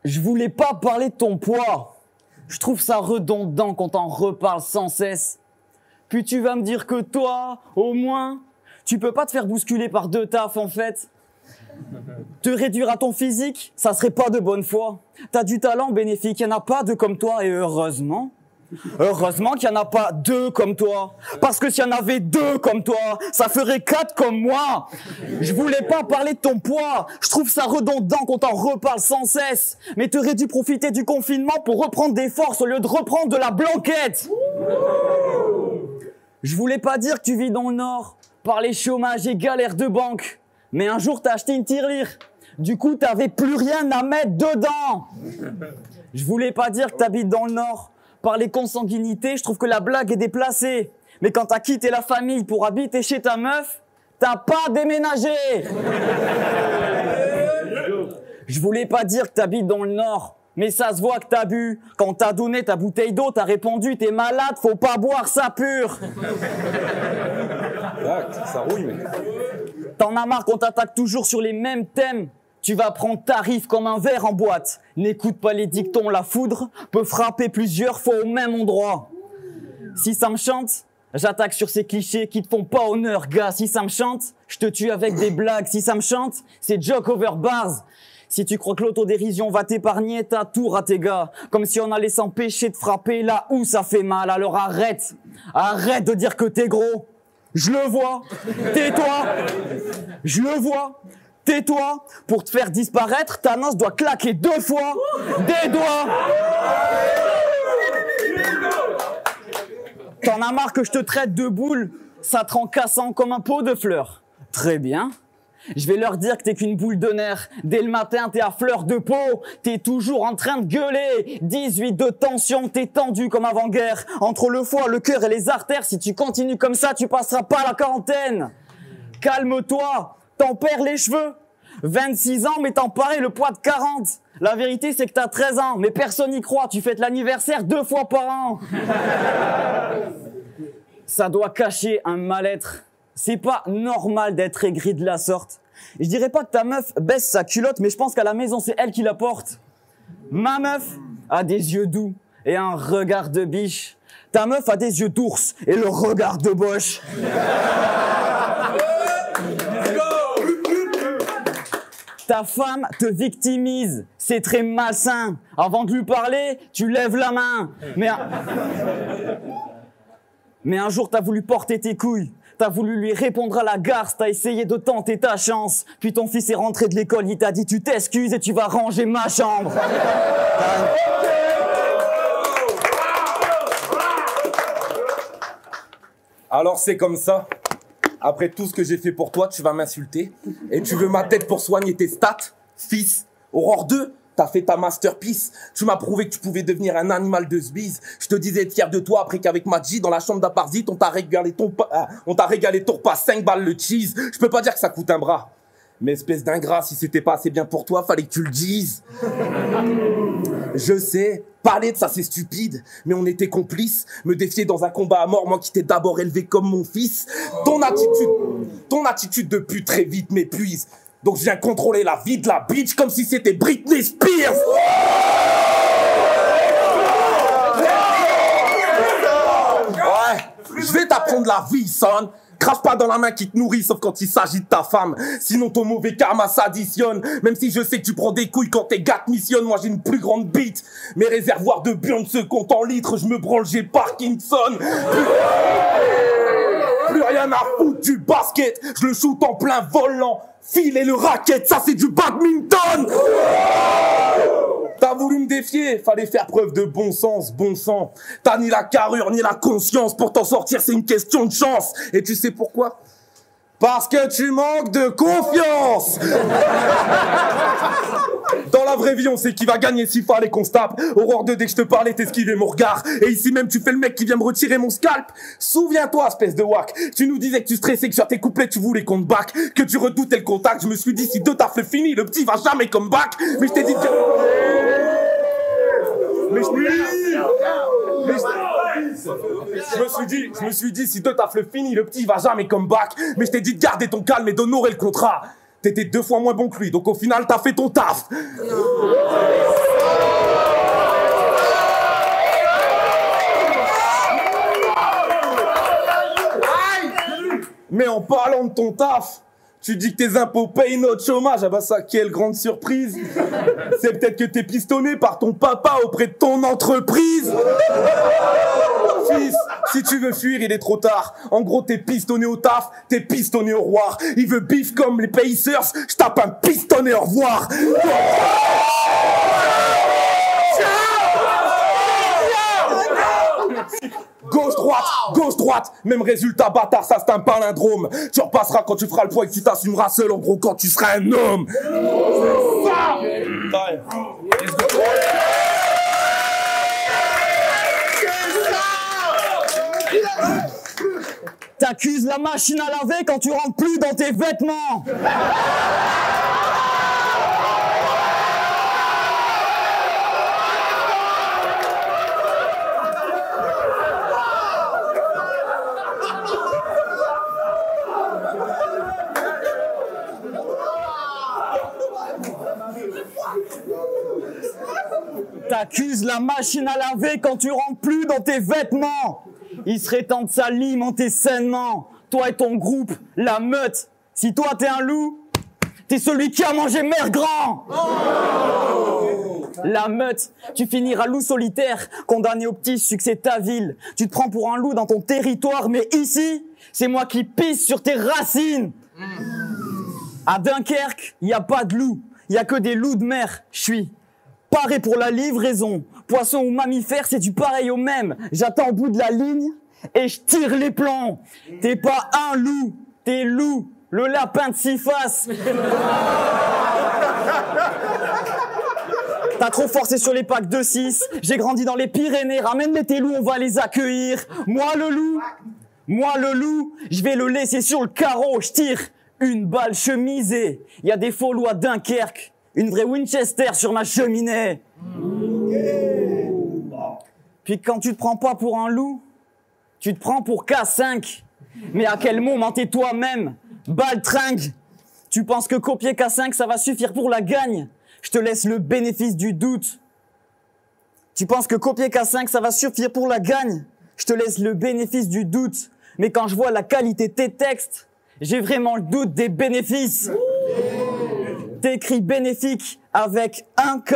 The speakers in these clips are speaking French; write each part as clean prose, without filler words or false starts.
Je voulais pas parler de ton poids. Je trouve ça redondant quand on reparle sans cesse. Puis tu vas me dire que toi, au moins, tu peux pas te faire bousculer par deux tafs en fait. Te réduire à ton physique, ça serait pas de bonne foi. T'as du talent bénéfique, y en a pas deux comme toi et heureusement. Heureusement qu'il y en a pas deux comme toi. Parce que s'il y en avait deux comme toi, ça ferait quatre comme moi. Je voulais pas parler de ton poids. Je trouve ça redondant quand on reparle sans cesse. Mais t'aurais dû profiter du confinement pour reprendre des forces au lieu de reprendre de la blanquette. Je voulais pas dire que tu vis dans le Nord, par les chômages et galères de banque. Mais un jour t'as acheté une tirelire. Du coup t'avais plus rien à mettre dedans. Je voulais pas dire que t'habites dans le Nord. Par les consanguinités, je trouve que la blague est déplacée. Mais quand t'as quitté la famille pour habiter chez ta meuf, t'as pas déménagé. Je voulais pas dire que t'habites dans le Nord, mais ça se voit que t'as bu. Quand t'as donné ta bouteille d'eau, t'as répondu « T'es malade, faut pas boire ça pur ». Ça rouille, mec. T'en as marre qu'on t'attaque toujours sur les mêmes thèmes. Tu vas prendre tarif comme un verre en boîte. N'écoute pas les dictons, la foudre peut frapper plusieurs fois au même endroit. Si ça me chante, j'attaque sur ces clichés qui te font pas honneur, gars. Si ça me chante, je te tue avec des blagues. Si ça me chante, c'est joke over bars. Si tu crois que l'autodérision va t'épargner, t'as tout raté, gars. Comme si on allait s'empêcher de frapper là où ça fait mal. Alors arrête. Arrête de dire que t'es gros. Je le vois. Tais-toi. Je le vois. Tais-toi, pour te faire disparaître, Thanos doit claquer 2 fois des doigts. T'en as marre que je te traite de boule, ça te rend cassant comme un pot de fleurs. Très bien. Je vais leur dire que t'es qu'une boule de nerfs. Dès le matin, t'es à fleur de peau. T'es toujours en train de gueuler. 18 de tension, t'es tendu comme avant-guerre. Entre le foie, le cœur et les artères, si tu continues comme ça, tu passeras pas la quarantaine. Calme-toi. T'en perds les cheveux. 26 ans, mais t'en parais le poids de 40. La vérité, c'est que t'as 13 ans, mais personne n'y croit. Tu fêtes l'anniversaire 2 fois par an. Ça doit cacher un mal-être. C'est pas normal d'être aigri de la sorte. Je dirais pas que ta meuf baisse sa culotte, mais je pense qu'à la maison, c'est elle qui la porte. Ma meuf a des yeux doux et un regard de biche. Ta meuf a des yeux d'ours et le regard de boche. Ta femme te victimise, c'est très malsain. Avant de lui parler, tu lèves la main. Mais un jour, t'as voulu porter tes couilles. T'as voulu lui répondre à la garce, t'as essayé de tenter ta chance. Puis ton fils est rentré de l'école, il t'a dit tu t'excuses et tu vas ranger ma chambre. Alors c'est comme ça. Après tout ce que j'ai fait pour toi, tu vas m'insulter. Et tu veux ma tête pour soigner tes stats? Fils, Aurore 2, t'as fait ta masterpiece. Tu m'as prouvé que tu pouvais devenir un animal de sbise. Je te disais être fier de toi après qu'avec Madji, dans la chambre d'Aparzite, on t'a régalé ton repas 5 balles le cheese. Je peux pas dire que ça coûte un bras. Mais espèce d'ingrat, si c'était pas assez bien pour toi, fallait que tu le dises. Je sais, parler de ça c'est stupide, mais on était complices. Me défier dans un combat à mort, moi qui t'ai d'abord élevé comme mon fils. Ton attitude de pute très vite m'épuise. Donc je viens contrôler la vie de la bitch comme si c'était Britney Spears. Ouais, je vais t'apprendre la vie, son. Crache pas dans la main qui te nourrit, sauf quand il s'agit de ta femme. Sinon ton mauvais karma s'additionne. Même si je sais que tu prends des couilles quand tes gars te missionnent, moi j'ai une plus grande bite. Mes réservoirs de burn se comptent en litres, je me branle, j'ai Parkinson. Plus rien à foutre du basket, je le shoot en plein volant. File et le racket, ça c'est du badminton. T'as voulu me défier, fallait faire preuve de bon sens, bon sang. T'as ni la carrure ni la conscience, pour t'en sortir c'est une question de chance. Et tu sais pourquoi? Parce que tu manques de confiance. Dans la vraie vie, on sait qui va gagner s'il fallait qu'on se tape. Aurore 2, dès que je te parlais, t'esquivais mon regard. Et ici même, tu fais le mec qui vient me retirer mon scalp. Souviens-toi, espèce de wack. Tu nous disais que tu stressais, que sur tes couplets, tu voulais qu'on te back. Que tu redoutais le contact. Je me suis dit, si 2 tafles fini, le petit va jamais come back. Mais je t'ai dit que... Je me suis dit, si 2 tafles fini, le petit va jamais come back. Mais je t'ai dit de garder ton calme et d'honorer le contrat. T'étais 2 fois moins bon que lui, donc au final, t'as fait ton taf. Mais en parlant de ton taf, tu dis que tes impôts payent notre chômage. Ah bah ça, quelle grande surprise. C'est peut-être que t'es pistonné par ton papa auprès de ton entreprise. Fils, si tu veux fuir, il est trop tard. En gros, t'es pistonné au taf, t'es pistonné au roi. Il veut bif comme les Pacers, je tape un pistonné, au revoir. Gauche, droite, même résultat bâtard, ça c'est un palindrome. Tu repasseras quand tu feras le poids et que tu t'assumeras seul, en gros quand tu seras un homme. T'accuses la machine à laver quand tu rentres plus dans tes vêtements. T'accuses la machine à laver quand tu rentres plus dans tes vêtements. Il serait temps de s'alimenter sainement. Toi et ton groupe, la meute. Si toi t'es un loup, t'es celui qui a mangé Mère Grand. La meute, tu finiras loup solitaire, condamné au petit succès de ta ville. Tu te prends pour un loup dans ton territoire, mais ici, c'est moi qui pisse sur tes racines. À Dunkerque, y a pas de loup, y a que des loups de mer. Je suis paré pour la livraison. Poisson ou mammifère, c'est du pareil au même. J'attends au bout de la ligne et je tire les plombs. T'es pas un loup, t'es loup, le lapin de 6 faces. T'as trop forcé sur les packs de 6. J'ai grandi dans les Pyrénées. Ramène-les tes loups, on va les accueillir. Moi le loup, je vais le laisser sur le carreau. Je tire une balle chemisée. Il y a des faux loups à Dunkerque. Une vraie Winchester sur ma cheminée. Puis quand tu te prends pas pour un loup, tu te prends pour K5. Mais à quel moment t'es toi-même baltringue. Tu penses que copier K5 ça va suffire pour la gagne? Je te laisse le bénéfice du doute. Tu penses que copier K5 ça va suffire pour la gagne? Je te laisse le bénéfice du doute. Mais quand je vois la qualité de tes textes, j'ai vraiment le doute des bénéfices. T'écris bénéfique avec un K,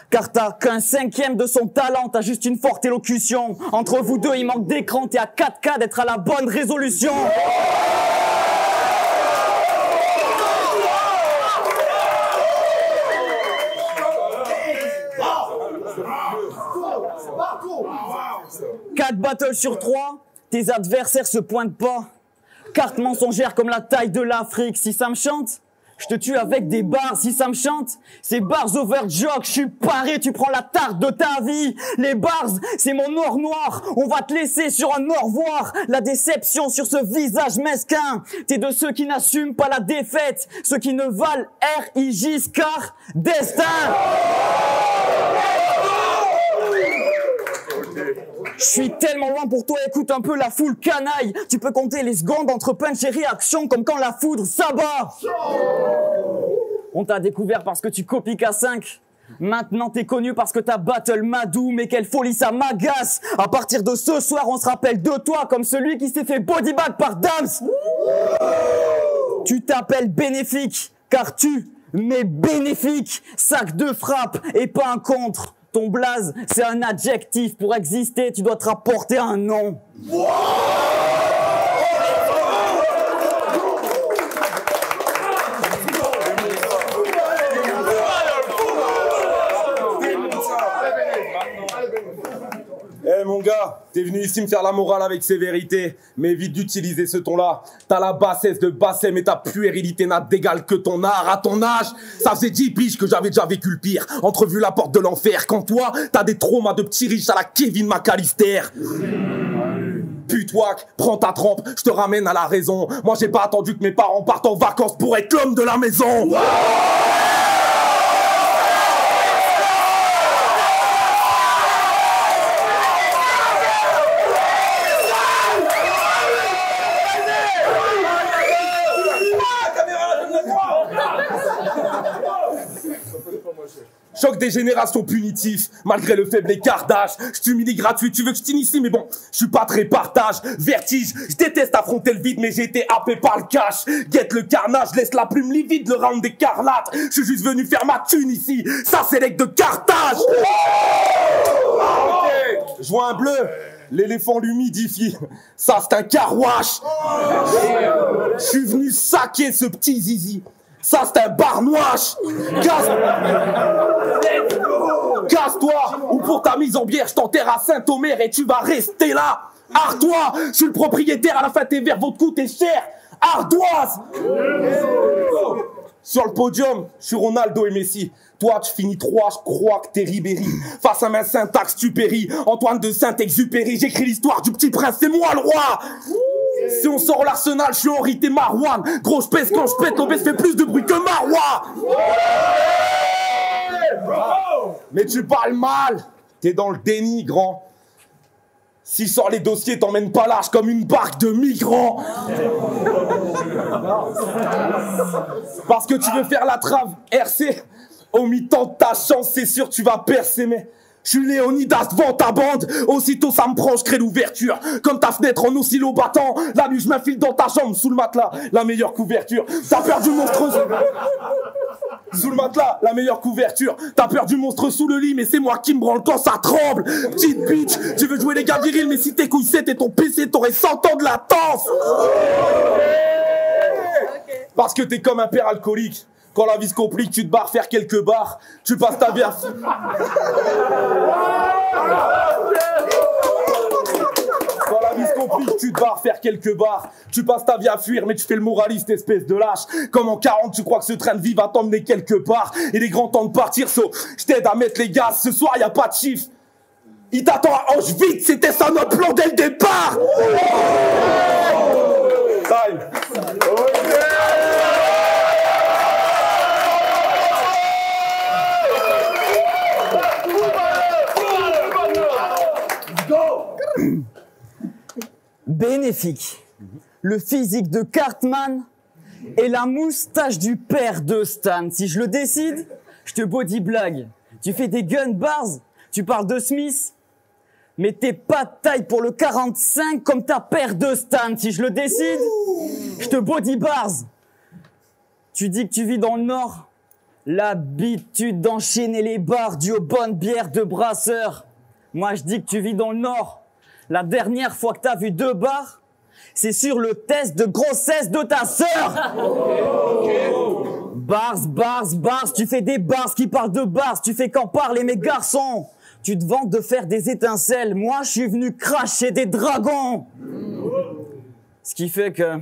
car t'as qu'un 5e de son talent, t'as juste une forte élocution. Entre vous deux, il manque d'écran, t'es à 4K d'être à la bonne résolution. Quatre battles sur 3, tes adversaires se pointent pas. Carte mensongère comme la taille de l'Afrique, si ça me chante, je te tue avec des bars, si ça me chante, c'est bars over joke, je suis paré, tu prends la tarte de ta vie. Les bars, c'est mon or noir, on va te laisser sur un au revoir. La déception sur ce visage mesquin, t'es de ceux qui n'assument pas la défaite, ceux qui ne valent R.I.J. car destin. Je suis tellement loin pour toi, écoute un peu la foule canaille. Tu peux compter les secondes entre punch et réaction comme quand la foudre s'abat. On t'a découvert parce que tu copies K5. Maintenant t'es connu parce que t'as battle Madou, mais quelle folie ça m'agace. À partir de ce soir, on se rappelle de toi comme celui qui s'est fait bodybag par Dams. Tu t'appelles bénéfique, car tu m'es bénéfique. Sac de frappe et pas un contre. Ton blaze, c'est un adjectif. Pour exister, tu dois te rapporter un nom. Eh mon gars, t'es venu ici me faire la morale avec sévérité, mais évite d'utiliser ce ton-là. T'as la bassesse de basset, mais ta puérilité n'a d'égal que ton art. À ton âge, ça faisait 10 piges que j'avais déjà vécu le pire. Entrevu la porte de l'enfer, quand toi, t'as des traumas de petits riches à la Kevin McAllister. Putouac, prends ta trempe, je te ramène à la raison. Moi j'ai pas attendu que mes parents partent en vacances pour être l'homme de la maison. Choc des générations punitif, malgré le faible écart d'âge. Je t'humilie gratuit, tu veux que je t'initie, mais bon, je suis pas très partage. Vertige, je déteste affronter le vide, mais j'ai été happé par le cash. Guette le carnage, laisse la plume livide, le round d'écarlate. Je suis juste venu faire ma thune ici, ça c'est l'aigle de Carthage. Ok, je vois un bleu, l'éléphant l'humidifie. Ça c'est un carouache. Je suis venu saquer ce petit zizi. Ça, c'est un barnouache. Casse-toi, ou pour ta mise en bière, je t'enterre à Saint-Omer et tu vas rester là. Ardois, je suis le propriétaire, à la fin tes verres vont te coûter cher. Ardoise. Sur le podium, je suis Ronaldo et Messi. Toi, tu finis 3, je crois que t'es Ribéry. Face à ma syntaxe, tu péris. Antoine de Saint-Exupéry, j'écris l'histoire du petit prince, c'est moi le roi. Si on sort l'Arsenal, je suis Henri, t'es Marouane. Gros, je pèse quand je pète, l'obèse fait plus de bruit que Marois. Mais tu parles mal. T'es dans le déni, grand. Si je sors les dossiers, t'emmènes pas large comme une barque de migrants. Parce que tu veux faire la trave, RC. Au mi-temps de ta chance, c'est sûr, tu vas percer, mais... Je suis Léonidas devant ta bande, aussitôt ça me prend, je crée l'ouverture. Comme ta fenêtre en oscillo battant, la nuit je m'infile dans ta jambe, sous le matelas, la meilleure couverture. T'as peur du monstre sous le matelas, la meilleure couverture. T'as peur du monstre sous le lit, mais c'est moi qui me branle quand ça tremble. Petite bitch, tu veux jouer les gars virils, mais si tes couilles c'était ton PC, t'aurais 100 ans de latence. Parce que t'es comme un père alcoolique. Quand la vie se complique, tu te barres faire quelques bars. Tu passes ta vie à... Quand la vie se complique, tu te barres faire quelques bars. Tu passes ta vie à fuir, mais tu fais le moraliste, espèce de lâche. Comme en 40, tu crois que ce train de vie va t'emmener quelque part. Il est grand temps de partir, je t'aide à mettre les gaz. Ce soir, y a pas de chiffre. Il t'attend à Auschwitz, c'était ça notre plan dès le départ. Time. Bénéfique, le physique de Cartman et la moustache du père de Stan. Si je le décide, je te body blague. Tu fais des gun bars, tu parles de Smith, mais t'es pas de taille pour le 45 comme ta paire de Stan. Si je le décide, je te body bars. Tu dis que tu vis dans le Nord, l'habitude d'enchaîner les bars dues aux bonnes bières de brasseurs. Moi, je dis que tu vis dans le Nord. La dernière fois que t'as vu 2 bars, c'est sur le test de grossesse de ta sœur. Bars, tu fais des bars qui parlent de bars, tu fais qu'en parler mes garçons. Tu te vantes de faire des étincelles, moi je suis venu cracher des dragons. Ce qui fait que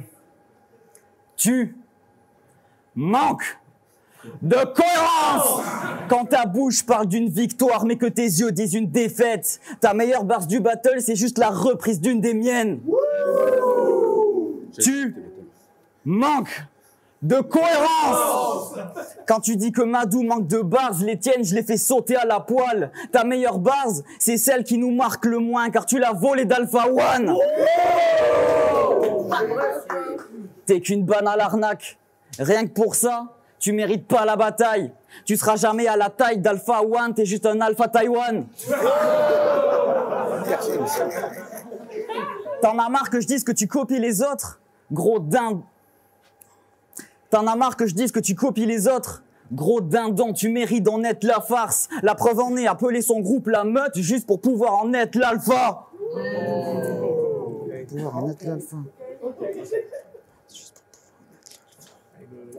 tu manques de cohérence. Quand ta bouche parle d'une victoire mais que tes yeux disent une défaite, ta meilleure bars du battle c'est juste la reprise d'une des miennes. Tu manques de cohérence. Quand tu dis que Madou manque de bars, les tiennes je les fais sauter à la poêle. Ta meilleure bars c'est celle qui nous marque le moins car tu l'as volée d'Alpha One. T'es qu'une banne à l'arnaque. Rien que pour ça, tu mérites pas la bataille. Tu seras jamais à la taille d'Alpha One, t'es juste un Alpha Taïwan. T'en as marre que je dise que tu copies les autres? Gros dinde. T'en as marre que je dise que tu copies les autres? Gros dindon, tu mérites d'en être la farce. La preuve en est, appeler son groupe la meute juste pour pouvoir en être l'alpha. Pouvoir en être l'alpha.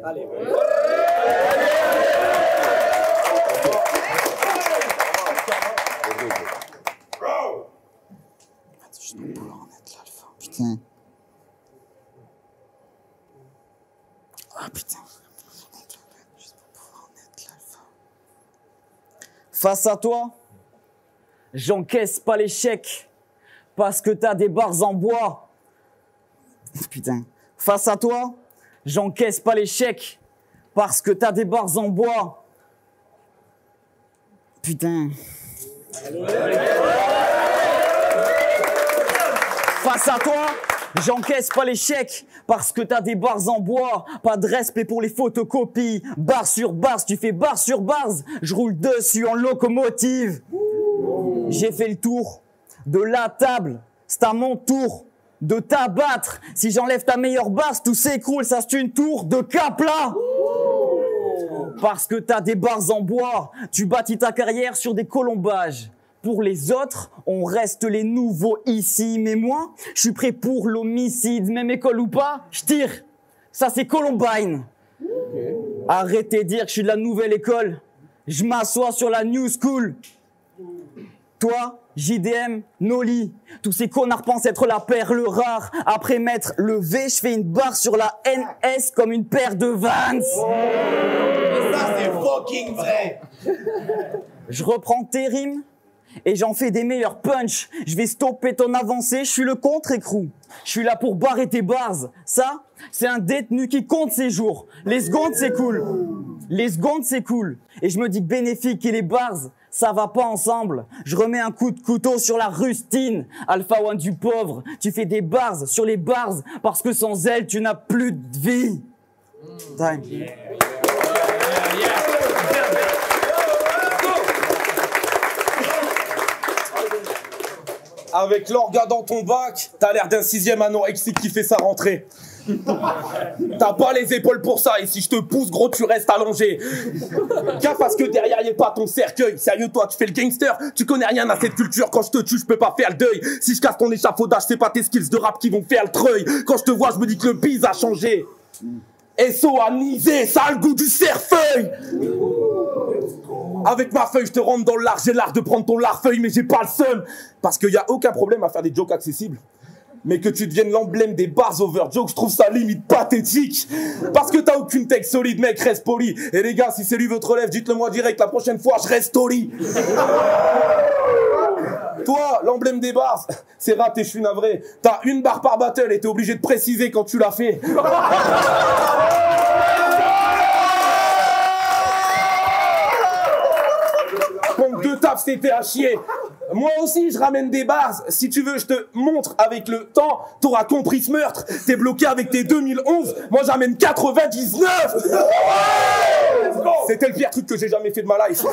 Allez. Juste pour pouvoir en être l'alpha. Putain. Ah putain. Juste pour pouvoir en être l'alpha. Face à toi, j'encaisse pas l'échec parce que t'as des barres en bois. Putain. Face à toi, j'encaisse pas l'échec parce que t'as des barres en bois. Putain. Face à toi, J'encaisse pas les chèques parce que t'as des bars en bois. Pas de respect pour les photocopies. Barre sur barre, tu fais barre sur barre. Je roule dessus en locomotive. J'ai fait le tour de la table. C'est à mon tour de t'abattre. Si j'enlève ta meilleure base, tout s'écroule. Ça c'est une tour de Capla. Parce que t'as des barres en bois. Tu bâtis ta carrière sur des colombages. Pour les autres, on reste les nouveaux ici. Mais moi, je suis prêt pour l'homicide. Même école ou pas, je tire. Ça, c'est Columbine. Okay. Arrêtez de dire que je suis de la nouvelle école. Je m'assois sur la new school. Toi, JDM, Noli. Tous ces connards pensent être la perle rare. Après mettre le V, je fais une barre sur la NS comme une paire de Vans. Ça, c'est fucking vrai. Je reprends tes rimes. Et j'en fais des meilleurs punch. Je vais stopper ton avancée, je suis le contre-écrou. Je suis là pour barrer tes bars. Ça, c'est un détenu qui compte ses jours. Les secondes, c'est cool. Les secondes, c'est cool. Et je me dis que bénéfique et les bars, ça va pas ensemble. Je remets un coup de couteau sur la rustine. Alpha One du pauvre. Tu fais des bars sur les bars parce que sans elle, tu n'as plus de vie. Time. Avec l'orga dans ton bac, t'as l'air d'un 6e anorexique qui fait sa rentrée. T'as pas les épaules pour ça, et si je te pousse, gros, tu restes allongé. Gaffe parce que derrière y'a pas ton cercueil. Sérieux, toi, tu fais le gangster, tu connais rien à cette culture. Quand je te tue, je peux pas faire le deuil. Si je casse ton échafaudage, c'est pas tes skills de rap qui vont faire le treuil. Quand je te vois, je me dis que le bise a changé. SO anisé, ça a le goût du cerfeuil. Avec ma feuille, je te rentre dans l'art. J'ai l'art de prendre ton larfeuille, mais j'ai pas le seum. Parce qu'il y a aucun problème à faire des jokes accessibles. Mais que tu deviennes l'emblème des bars over jokes, je trouve ça limite pathétique. Parce que t'as aucune texte solide, mec, reste poli. Et les gars, si c'est lui votre relève, dites-le moi direct, la prochaine fois, je reste au lit. Toi, l'emblème des bars, c'est raté, je suis navré. T'as une barre par battle et t'es obligé de préciser quand tu l'as fait. Pompe de taf, c'était à chier. Moi aussi, je ramène des bars. Si tu veux, je te montre avec le temps. T'auras compris ce meurtre. T'es bloqué avec tes 2011. Moi, j'amène 99. C'était le pire truc que j'ai jamais fait de ma life.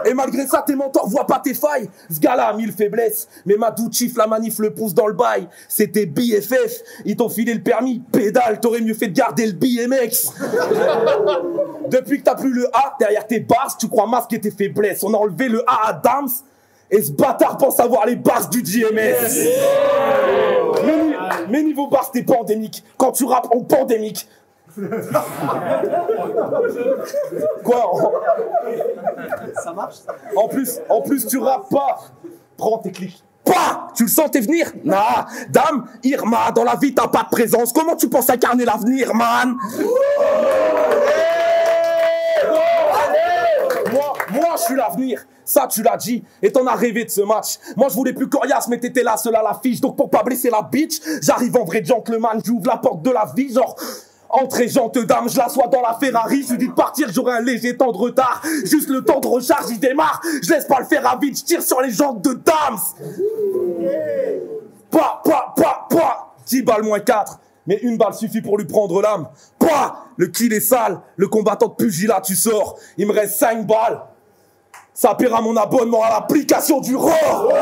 Et malgré ça, tes mentors voient pas tes failles. Ce gars-là a 1000 faiblesses. Mais Madouchif, la manif le pousse dans le bail. C'était BFF. Ils t'ont filé le permis. Pédale, t'aurais mieux fait de garder le BMX. Depuis que t'as plus le A derrière tes bars, tu crois masquer tes faiblesses. On a enlevé le A à Dams. Et ce bâtard pense avoir les bars du JMS. Mais niveau bars, t'es pandémique. Quand tu rappes en pandémique. Quoi? Ça marche? En plus, tu rappes pas. Prends tes clics. Pas! Tu le sentais venir? Nah, dame, Irma, dans la vie t'as pas de présence. Comment tu penses incarner l'avenir, man? Moi, je suis l'avenir. Ça, tu l'as dit. Et t'en as rêvé de ce match. Moi, je voulais plus coriace, mais t'étais là, seul à l'affiche. Donc, pour pas blesser la bitch, j'arrive en vrai gentleman. J'ouvre la porte de la vie, genre... Entrée gente dame, je l'assois dans la Ferrari. Je lui dis de partir, j'aurai un léger temps de retard. Juste le temps de recharge, il démarre. Je laisse pas le faire à vide, je tire sur les jantes de Dams. Pas. 10 balles moins 4. Mais une balle suffit pour lui prendre l'âme. Pas. Le kill est sale. Le combattant de pugilat, tu sors. Il me reste 5 balles. Ça paiera mon abonnement à l'application du ROR.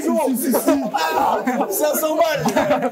Mon bisou. 500 balles.